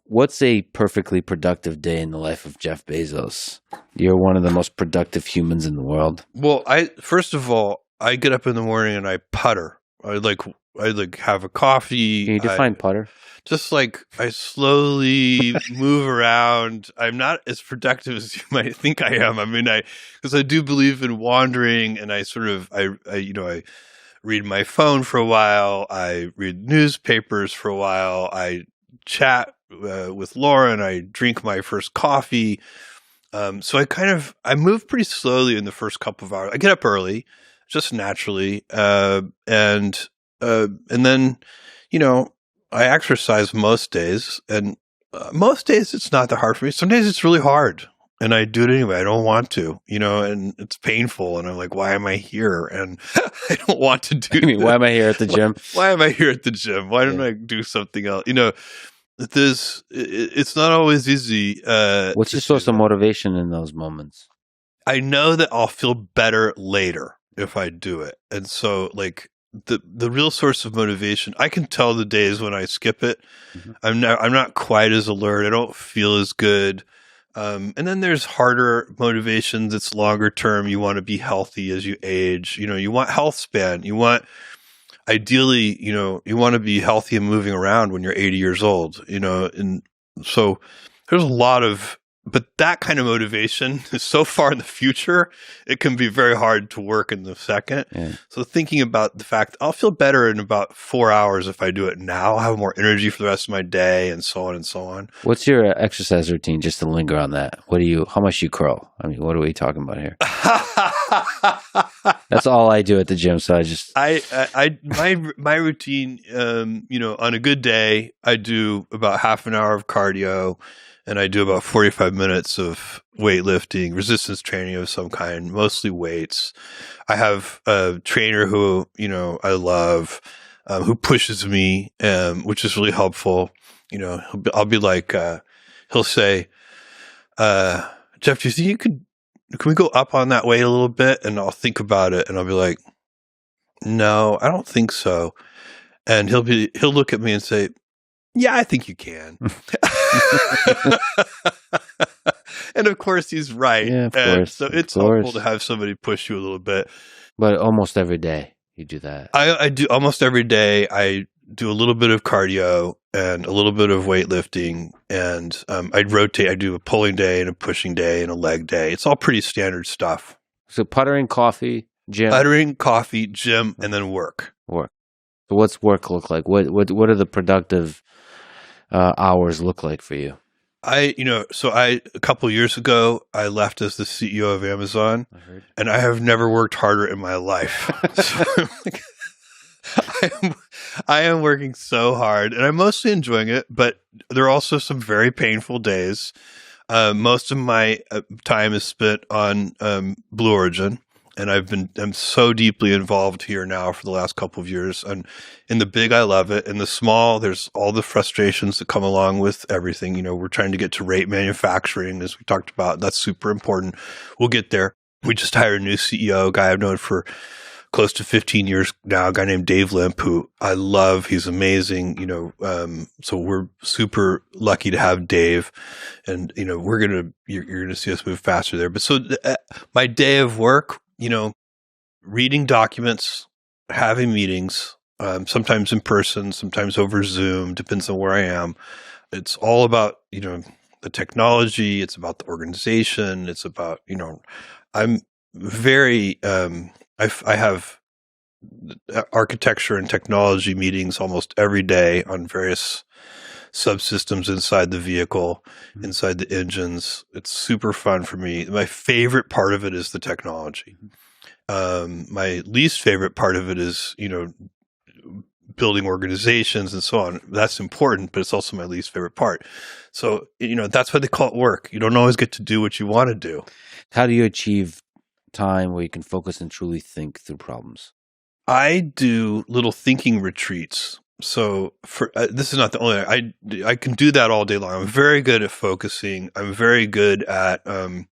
what's a perfectly productive day in the life of Jeff Bezos? You're one of the most productive humans in the world. Well, first of all, I get up in the morning and I putter. I have a coffee. Can you define putter? Just like I slowly move around. I'm not as productive as you might think I am. I mean, because I do believe in wandering, and I read my phone for a while. I read newspapers for a while. I chat with Lauren. I drink my first coffee. So I move pretty slowly in the first couple of hours. I get up early, just naturally, and then, I exercise most days, and most days it's not that hard for me. Some days it's really hard, and I do it anyway. I don't want to, and it's painful, and I'm like, why am I here? And I don't want to do. Why am I here at the gym? Why am I here at the gym? Why don't I do something else? It's not always easy. What's your source of motivation in those moments? I know that I'll feel better later if I do it, and so the real source of motivation, I can tell the days when I skip it. Mm-hmm. I'm not quite as alert. I don't feel as good. And then there's harder motivations. It's longer term. You want to be healthy as you age. You want health span. Ideally, you want to be healthy and moving around when you're 80 years old, and so there's a lot of, but that kind of motivation is so far in the future, it can be very hard to work in the second. Yeah. So thinking about the fact I'll feel better in about 4 hours if I do it now, I'll have more energy for the rest of my day, and so on and so on. What's your exercise routine, just to linger on that? How much you curl? I mean, what are we talking about here? That's all I do at the gym. So my routine, on a good day, I do about half an hour of cardio, and I do about 45 minutes of weightlifting, resistance training of some kind, mostly weights. I have a trainer who, I love, who pushes me, which is really helpful. I'll be like, he'll say, Jeff, do you think can we go up on that weight a little bit? And I'll think about it, and I'll be like, no, I don't think so. And he'll look at me and say, yeah, I think you can. And of course he's right. Yeah, of course. So it's helpful to have somebody push you a little bit. But almost every day you do that. I do almost every day. I do a little bit of cardio and a little bit of weightlifting, and I'd rotate. I do a pulling day and a pushing day and a leg day. It's all pretty standard stuff. So puttering, coffee, gym, and then work. So what's work look like? What are the productive hours look like for you? A couple of years ago, I left as the CEO of Amazon, and I have never worked harder in my life. I am working so hard, and I'm mostly enjoying it, but there are also some very painful days. Most of my time is spent on Blue Origin, and I'm so deeply involved here now for the last couple of years. And in the big, I love it. In the small, there's all the frustrations that come along with everything. We're trying to get to rate manufacturing, as we talked about. That's super important. We'll get there. We just hired a new CEO, a guy I've known for close to 15 years now, a guy named Dave Limp, who I love. He's amazing. So we're super lucky to have Dave, and, you're going to see us move faster there. But so my day of work, reading documents, having meetings, sometimes in person, sometimes over Zoom, depends on where I am. It's all about, the technology. It's about the organization. It's about, I'm very, I have architecture and technology meetings almost every day on various subsystems inside the vehicle, inside the engines. It's super fun for me. My favorite part of it is the technology. My least favorite part of it is, building organizations and so on. That's important, but it's also my least favorite part. So, that's why they call it work. You don't always get to do what you want to do. How do you achieve time where you can focus and truly think through problems? I do little thinking retreats. So this is not the only, I can do that all day long. I'm very good at focusing. I'm very good at, I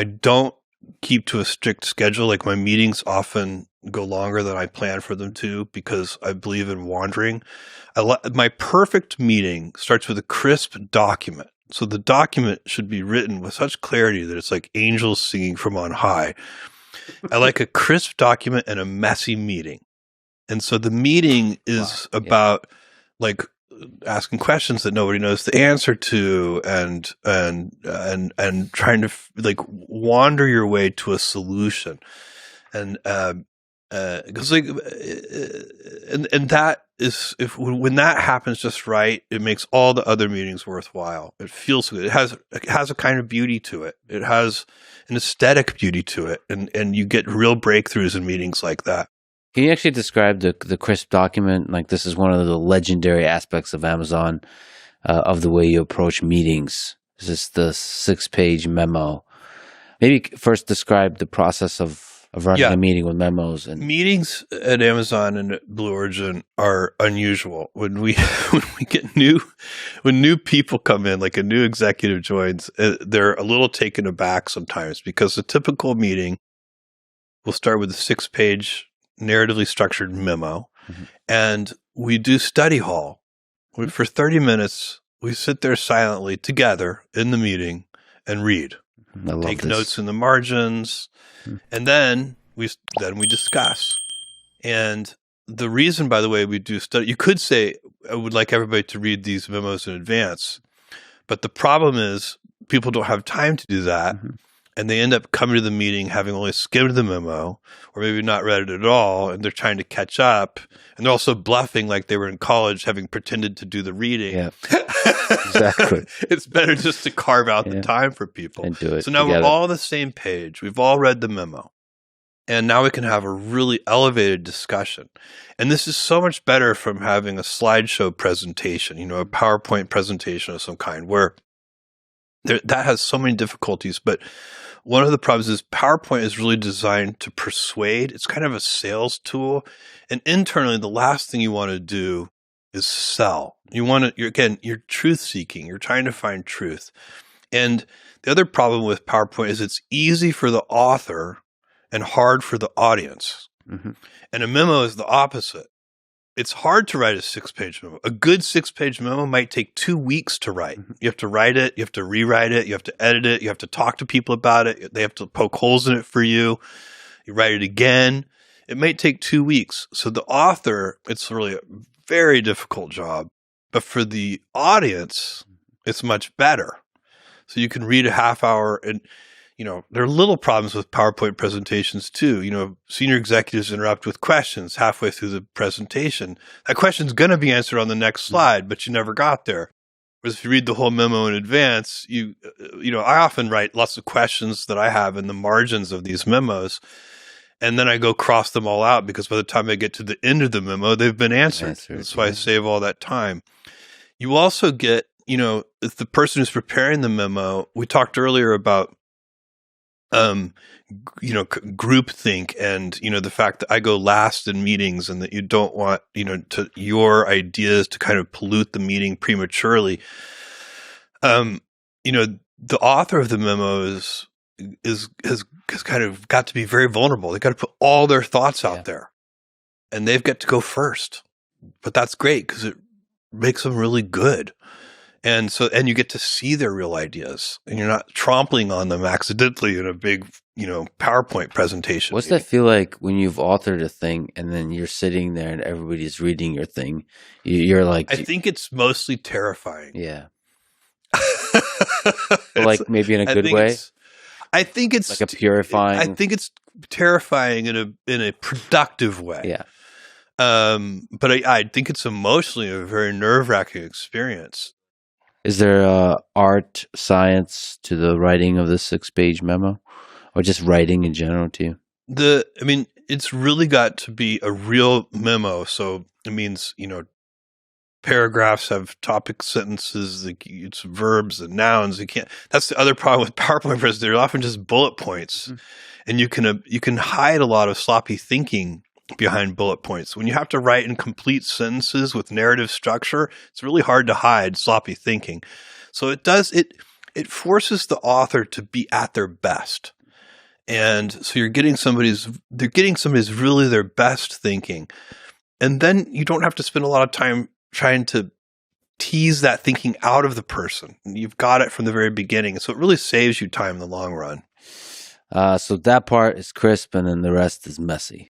don't keep to a strict schedule. Like my meetings often go longer than I plan for them to because I believe in wandering. My perfect meeting starts with a crisp document. So the document should be written with such clarity that it's like angels singing from on high. I like a crisp document and a messy meeting. And so the meeting is about like asking questions that nobody knows the answer to, and trying to like wander your way to a solution, and because and that is when that happens just right, it makes all the other meetings worthwhile. It feels good. It has a kind of beauty to it. It has an aesthetic beauty to it, and you get real breakthroughs in meetings like that. Can you actually describe the crisp document? Like, this is one of the legendary aspects of Amazon, of the way you approach meetings. This is the 6-page memo. Maybe first describe the process of running a meeting with memos. And meetings at Amazon and at Blue Origin are unusual. When we get when new people come in, like a new executive joins, they're a little taken aback sometimes, because the typical meeting will start with a 6-page narratively structured memo, and we do study hall. For 30 minutes, we sit there silently together in the meeting and read. Take notes in the margins, and then we discuss. And the reason, by the way, we do study, you could say, I would like everybody to read these memos in advance, but the problem is people don't have time to do that, and they end up coming to the meeting having only skimmed the memo, or maybe not read it at all, and they're trying to catch up, and they're also bluffing like they were in college, having pretended to do the reading. Yeah. Exactly. It's better just to carve out the time for people and do it. So now together. We're all on the same page. We've all read the memo. And now we can have a really elevated discussion. And this is so much better from having a slideshow presentation, a PowerPoint presentation of some kind, where that has so many difficulties. But one of the problems is PowerPoint is really designed to persuade. It's kind of a sales tool. And internally, the last thing you want to do is sell. You're truth seeking. You're trying to find truth. And the other problem with PowerPoint is it's easy for the author and hard for the audience. And a memo is the opposite. It's hard to write a 6-page memo. A good 6-page memo might take 2 weeks to write. You have to write it, you have to rewrite it, you have to edit it, you have to talk to people about it, they have to poke holes in it for you. You write it again. It might take 2 weeks. So the author, it's really a very difficult job. But for the audience, it's much better. So you can read a half hour, and there are little problems with PowerPoint presentations too. Senior executives interrupt with questions halfway through the presentation. That question's going to be answered on the next slide, but you never got there. Whereas if you read the whole memo in advance, I often write lots of questions that I have in the margins of these memos, and then I go cross them all out, because by the time I get to the end of the memo, they've been answered. That's why I save all that time. You also get, if the person who's preparing the memo, we talked earlier about groupthink, and the fact that I go last in meetings, and that you don't want your ideas to kind of pollute the meeting prematurely. The author of the memo has kind of got to be very vulnerable. They got to put all their thoughts out there, and they've got to go first. But that's great, because it makes them really good. And you get to see their real ideas, and you're not trampling on them accidentally in a big, PowerPoint presentation. What's that feel like when you've authored a thing and then you're sitting there and everybody's reading your thing? You're like, I think it's mostly terrifying. Yeah. Like maybe in a good way. I think it's like a purifying. I think it's terrifying in a productive way. Yeah. But I think it's emotionally a very nerve-wracking experience. Is there art, science to the writing of the 6-page memo, or just writing in general to you? It's really got to be a real memo. So it means, paragraphs have topic sentences, it's verbs and nouns. That's the other problem with PowerPoint presentations. They're often just bullet points, and you can hide a lot of sloppy thinking behind bullet points. When you have to write in complete sentences with narrative structure, it's really hard to hide sloppy thinking. So it forces the author to be at their best. And so they're getting somebody's really their best thinking. And then you don't have to spend a lot of time trying to tease that thinking out of the person. You've got it from the very beginning. So it really saves you time in the long run. So that part is crisp, and then the rest is messy.